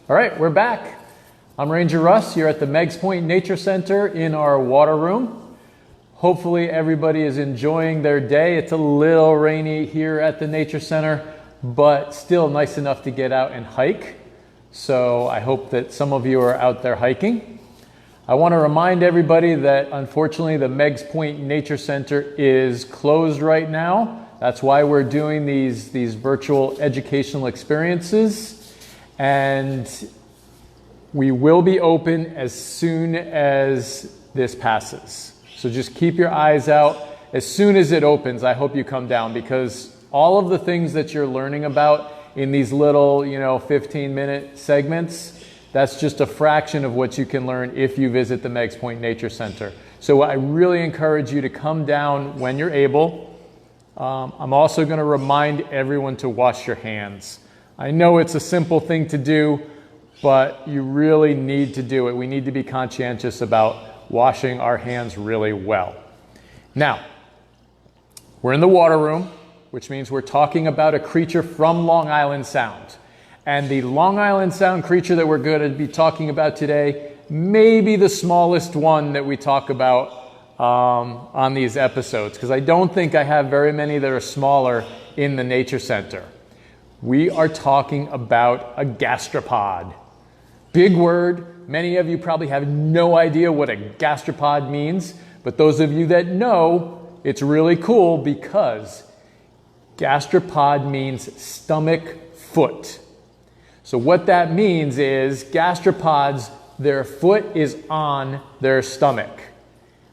All right, we're back. I'm Ranger Russ here at the Meigs Nature Center in our water room. Hopefully everybody is enjoying their day. It's a little rainy here at the Nature Center, but still nice enough to get out and hike. So I hope that some of you are out there hiking. I want to remind everybody that unfortunately the Meigs Nature Center is closed right now. That's why we're doing these virtual educational experiences. And we will be open as soon as this passes. So just keep your eyes out. As soon as it opens, I hope you come down, because all of the things that you're learning about in these little, 15-minute segments, that's just a fraction of what you can learn if you visit the Meigs Nature Center. So I really encourage you to come down when you're able. I'm also going to remind everyone to wash your hands. I know it's a simple thing to do, but you really need to do it. We need to be conscientious about washing our hands really well. Now, we're in the water room, which means we're talking about a creature from Long Island Sound. And the Long Island Sound creature that we're going to be talking about today may be the smallest one that we talk about on these episodes, because I don't think I have very many that are smaller in the Nature Center. We are talking about a gastropod. Big word. Many of you probably have no idea what a gastropod means, but those of you that know, it's really cool because gastropod means stomach foot. So what that means is gastropods, their foot is on their stomach.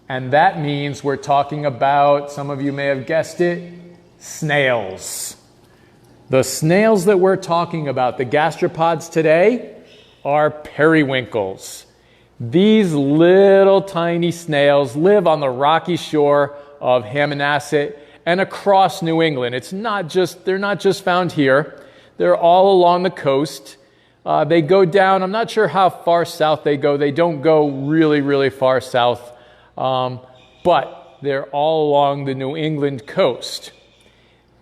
And that means we're talking about, some of you may have guessed it, snails. The snails that we're talking about, the gastropods today, are periwinkles. These little tiny snails live on the rocky shore of Hammonasset and across New England. They're not just found here. They're all along the coast. They go down, I'm not sure how far south they go. They don't go really, really far south, but they're all along the New England coast.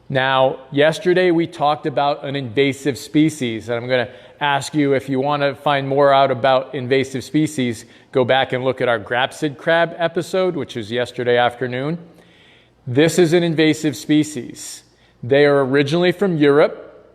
Now, yesterday we talked about an invasive species, and I'm going to ask you, if you want to find more out about invasive species, go back and look at our grapsid crab episode, which was yesterday afternoon. This is an invasive species. They are originally from Europe,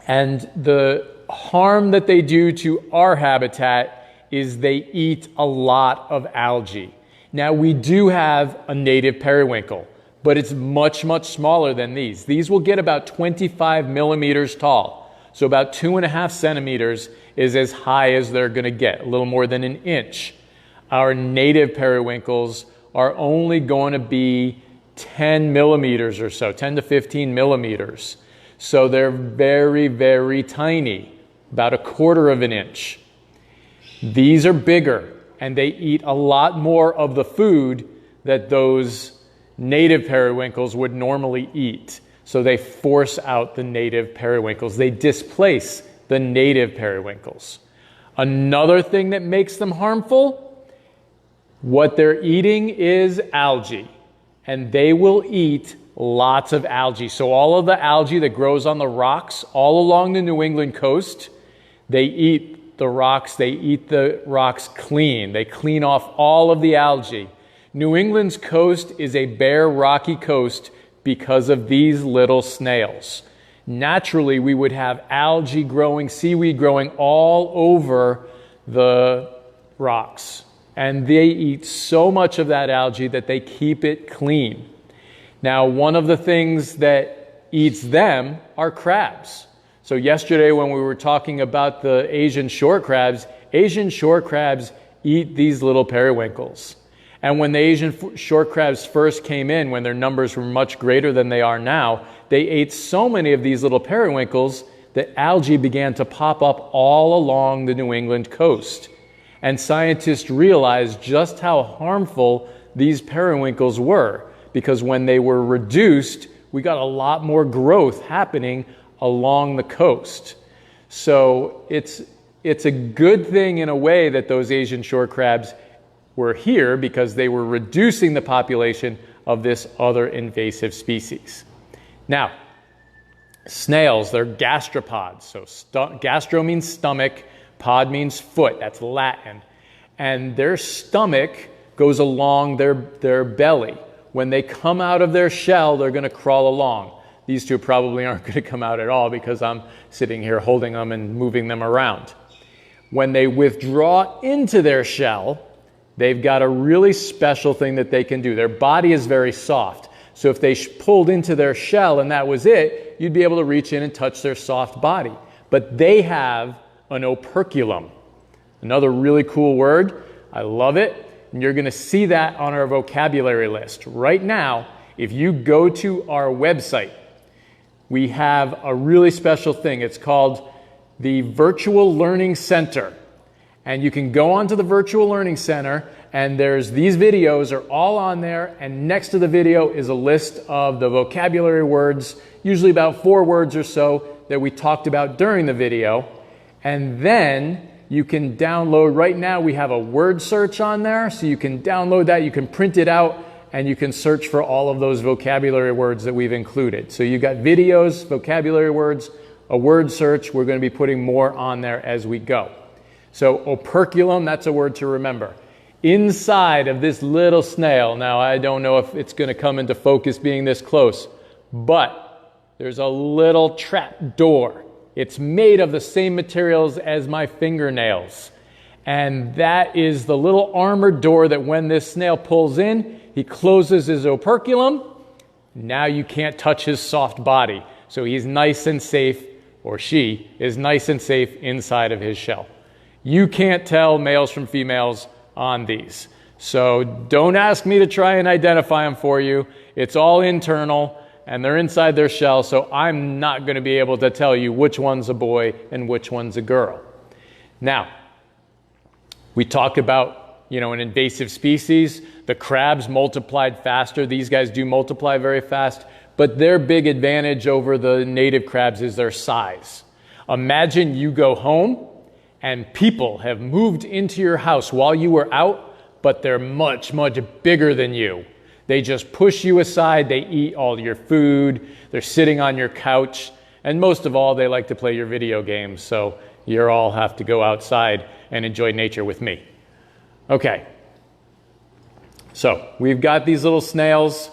and the harm that they do to our habitat is they eat a lot of algae. Now, we do have a native periwinkle, but it's much, much smaller than these. These will get about 25 millimeters tall. So about 2.5 centimeters is as high as they're going to get, a little more than an inch. Our native periwinkles are only going to be 10 millimeters or so, 10 to 15 millimeters. So they're very, very tiny, about 1/4 of an inch. These are bigger, and they eat a lot more of the food that those native periwinkles would normally eat. So they force out the native periwinkles. They displace the native periwinkles. Another thing that makes them harmful, what they're eating is algae, and they will eat lots of algae. So all of the algae that grows on the rocks all along the New England coast, they eat the rocks clean. They clean off all of the algae. New England's coast is a bare, rocky coast because of these little snails. Naturally, we would have algae growing, seaweed growing all over the rocks. And they eat so much of that algae that they keep it clean. Now, one of the things that eats them are crabs. So yesterday when we were talking about the Asian shore crabs eat these little periwinkles. And when the Asian shore crabs first came in, when their numbers were much greater than they are now, they ate so many of these little periwinkles that algae began to pop up all along the New England coast. And scientists realized just how harmful these periwinkles were, because when they were reduced, we got a lot more growth happening along the coast. So it's a good thing in a way that those Asian shore crabs were here, because they were reducing the population of this other invasive species. Now, Snails, they're gastropods. So gastro means stomach, pod means foot, that's Latin. And their stomach goes along their belly. When they come out of their shell, they're gonna crawl along. These two probably aren't gonna come out at all because I'm sitting here holding them and moving them around. When they withdraw into their shell, they've got a really special thing that they can do. Their body is very soft. So if they pulled into their shell and that was it, you'd be able to reach in and touch their soft body. But they have an operculum. Another really cool word. I love it. And you're going to see that on our vocabulary list. Right now, if you go to our website, we have a really special thing. It's called the Virtual Learning Center. And you can go onto the Virtual Learning Center, and these videos are all on there, and next to the video is a list of the vocabulary words, usually about 4 words or so that we talked about during the video. And then you can download, right now we have a word search on there, so you can download that, you can print it out, and you can search for all of those vocabulary words that we've included. So you've got videos, vocabulary words, a word search. We're going to be putting more on there as we go. So operculum, that's a word to remember. Inside of this little snail, now I don't know if it's going to come into focus being this close, but there's a little trap door. It's made of the same materials as my fingernails. And that is the little armored door that when this snail pulls in, he closes his operculum. Now you can't touch his soft body. So he's nice and safe, or she is nice and safe inside of his shell. You can't tell males from females on these. So don't ask me to try and identify them for you. It's all internal and they're inside their shell, so I'm not going to be able to tell you which one's a boy and which one's a girl. Now, we talked about, an invasive species. The crabs multiplied faster. These guys do multiply very fast, but their big advantage over the native crabs is their size. Imagine you go home and people have moved into your house while you were out, but they're much, much bigger than you. They just push you aside, they eat all your food, they're sitting on your couch, and most of all, they like to play your video games, so you all have to go outside and enjoy nature with me. Okay, so we've got these little snails.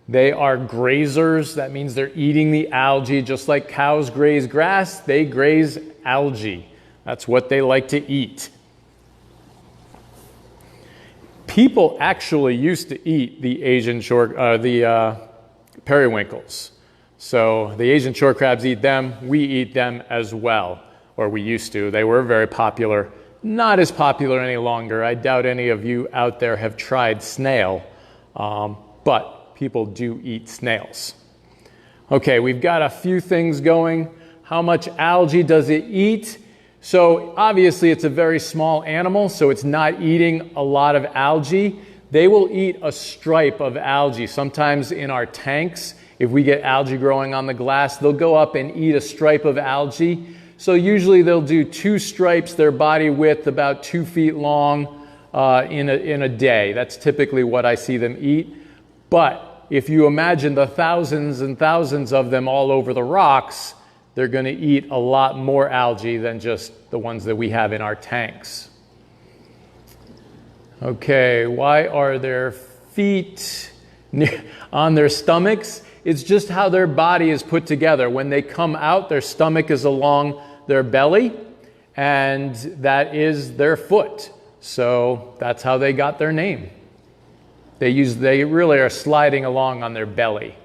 They are grazers. That means they're eating the algae. Just like cows graze grass, they graze algae. That's what they like to eat. People actually used to eat the periwinkles. So the Asian shore crabs eat them. We eat them as well, or we used to. They were very popular. Not as popular any longer. I doubt any of you out there have tried snail, but people do eat snails. Okay, we've got a few things going. How much algae does it eat? So obviously it's a very small animal, so it's not eating a lot of algae. They will eat a stripe of algae. Sometimes in our tanks, if we get algae growing on the glass, they'll go up and eat a stripe of algae. So usually they'll do 2 stripes, their body width about 2 feet long in a day. That's typically what I see them eat. But if you imagine the thousands and thousands of them all over the rocks, they're going to eat a lot more algae than just the ones that we have in our tanks. Okay, why are their feet on their stomachs? It's just how their body is put together. When they come out, their stomach is along their belly, and that is their foot. So that's how they got their name. They really are sliding along on their belly.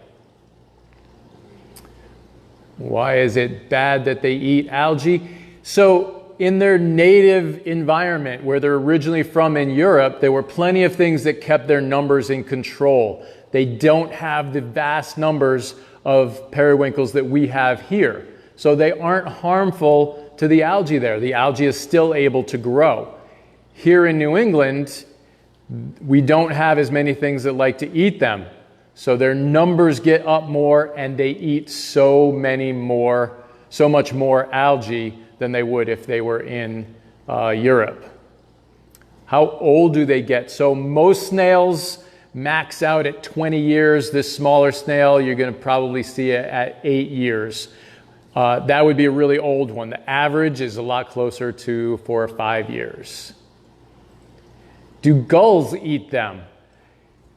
Why is it bad that they eat algae? So in their native environment, where they're originally from in Europe, there were plenty of things that kept their numbers in control. They don't have the vast numbers of periwinkles that we have here. So they aren't harmful to the algae there. The algae is still able to grow. Here in New England, we don't have as many things that like to eat them. So their numbers get up more and they eat so much more algae than they would if they were in Europe. How old do they get? So most snails max out at 20 years. This smaller snail, you're going to probably see it at 8 years. That would be a really old one. The average is a lot closer to 4 or 5 years. Do gulls eat them?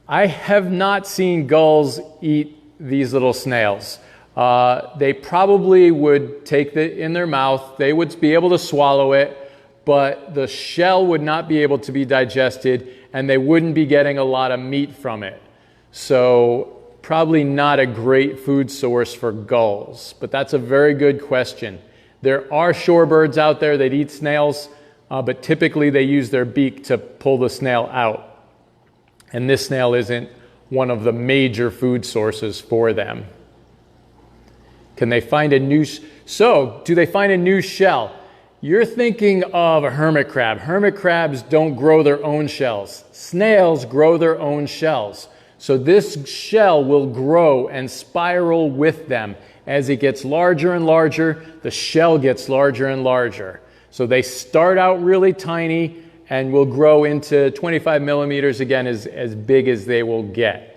I have not seen gulls eat these little snails. They probably would take it in their mouth. They would be able to swallow it, but the shell would not be able to be digested, and they wouldn't be getting a lot of meat from it. So probably not a great food source for gulls, but that's a very good question. There are shorebirds out there that eat snails, but typically they use their beak to pull the snail out. And this snail isn't one of the major food sources for them. Can they find a new, do they find a new shell? You're thinking of a hermit crab. Hermit crabs don't grow their own shells. Snails grow their own shells. So this shell will grow and spiral with them. As it gets larger and larger, the shell gets larger and larger. So they start out really tiny and will grow into 25 millimeters, again, as big as they will get.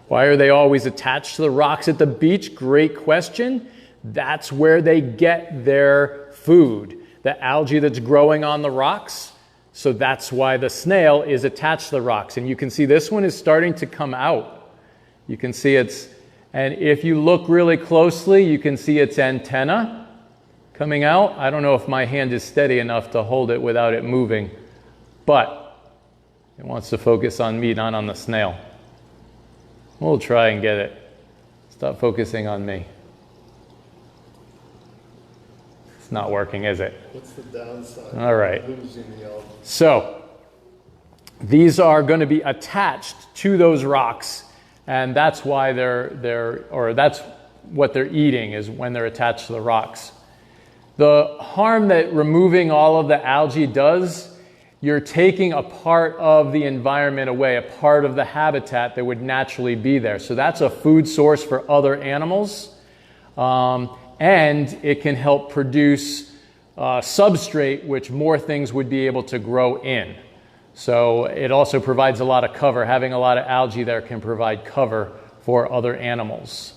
Why are they always attached to the rocks at the beach? Great question. That's where they get their food, the algae that's growing on the rocks. So that's why the snail is attached to the rocks. And you can see this one is starting to come out. You can see and if you look really closely, you can see its antenna coming out. I don't know if my hand is steady enough to hold it without it moving, but it wants to focus on me, not on the snail. We'll try and get it. Stop focusing on me. It's not working, is it? What's the downside? All right. Losing the algae? So these are going to be attached to those rocks, and that's why that's what they're eating, is when they're attached to the rocks. The harm that removing all of the algae does, you're taking a part of the environment away, a part of the habitat that would naturally be there. So that's a food source for other animals. And it can help produce substrate, which more things would be able to grow in. So it also provides a lot of cover. Having a lot of algae there can provide cover for other animals.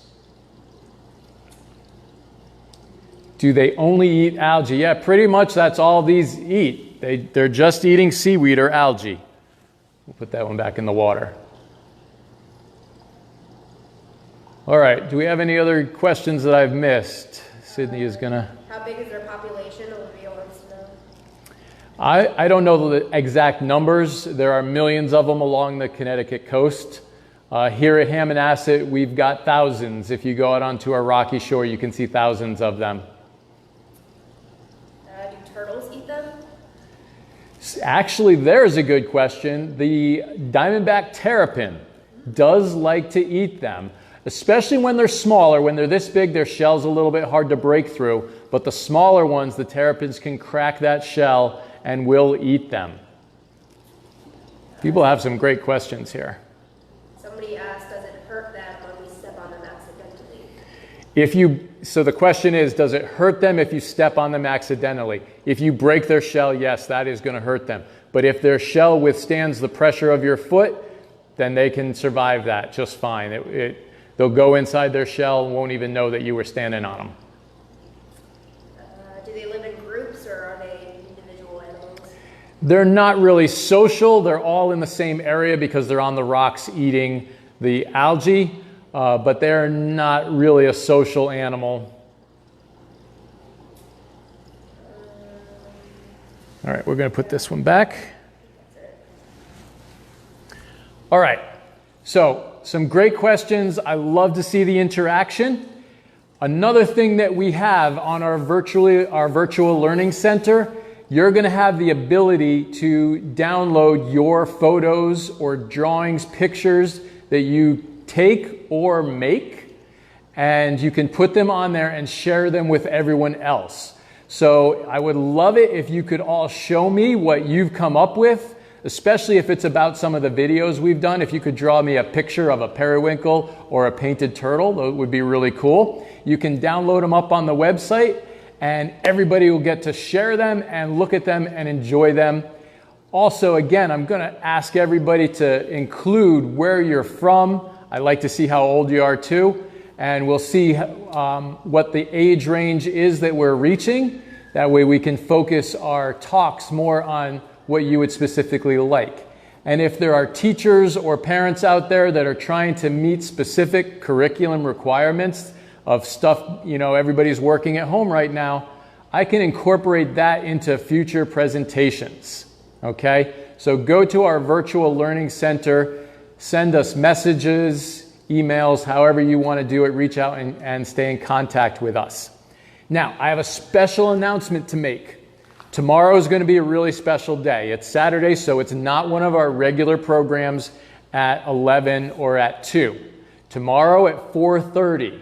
Do they only eat algae? Yeah, pretty much that's all these eat. They're just eating seaweed or algae. We'll put that one back in the water. All right, do we have any other questions that I've missed? Sydney is gonna... How big is their population? Olivia wants to know. I don't know the exact numbers. There are millions of them along the Connecticut coast. Here at Hammonasset, we've got thousands. If you go out onto our rocky shore, you can see thousands of them. Do turtles eat them? Actually, there's a good question. The diamondback terrapin does like to eat them, especially when they're smaller. When they're this big, their shell's a little bit hard to break through, but the smaller ones, the terrapins can crack that shell and will eat them. People have some great questions here. Somebody asked, does it hurt them when we step on them accidentally? So the question is, does it hurt them if you step on them accidentally? If you break their shell, yes, that is going to hurt them. But if their shell withstands the pressure of your foot, then they can survive that just fine. They'll go inside their shell and won't even know that you were standing on them. Do they live in groups or are they individual animals? They're not really social. They're all in the same area because they're on the rocks eating the algae, but they're not really a social animal. All right, we're going to put this one back. All right, so some great questions. I love to see the interaction. Another thing that we have on our virtual learning center, you're going to have the ability to download your photos or drawings, pictures that you take or make, and you can put them on there and share them with everyone else. So I would love it if you could all show me what you've come up with, especially if it's about some of the videos we've done. If you could draw me a picture of a periwinkle or a painted turtle, that would be really cool. You can download them up on the website, and everybody will get to share them and look at them and enjoy them. Also, again, I'm going to ask everybody to include where you're from. I like to see how old you are too. And we'll see what the age range is that we're reaching. That way we can focus our talks more on what you would specifically like. And if there are teachers or parents out there that are trying to meet specific curriculum requirements of stuff, everybody's working at home right now, I can incorporate that into future presentations. Okay? So go to our virtual learning center, send us messages, emails, however you want to do it, reach out and stay in contact with us. Now, I have a special announcement to make. Tomorrow is going to be a really special day. It's Saturday, so it's not one of our regular programs at 11 or at 2. Tomorrow at 4:30,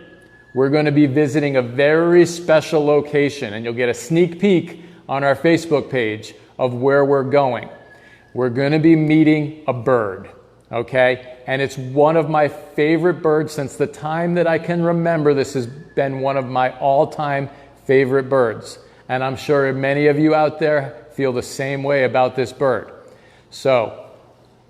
we're going to be visiting a very special location, and you'll get a sneak peek on our Facebook page of where we're going. We're going to be meeting a bird, okay? And it's one of my favorite birds since the time that I can remember. This has been one of my all-time favorite birds. And I'm sure many of you out there feel the same way about this bird. So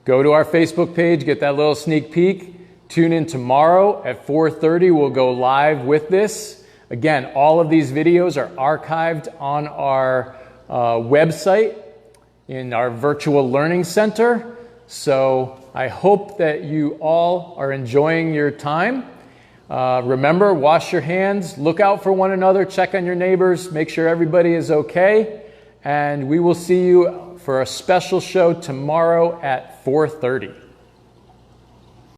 go to our Facebook page, get that little sneak peek. Tune in tomorrow at 4:30. We'll go live with this. Again, all of these videos are archived on our website in our virtual learning center. So I hope that you all are enjoying your time. Remember, wash your hands, look out for one another, check on your neighbors, make sure everybody is okay. And we will see you for a special show tomorrow at 4:30.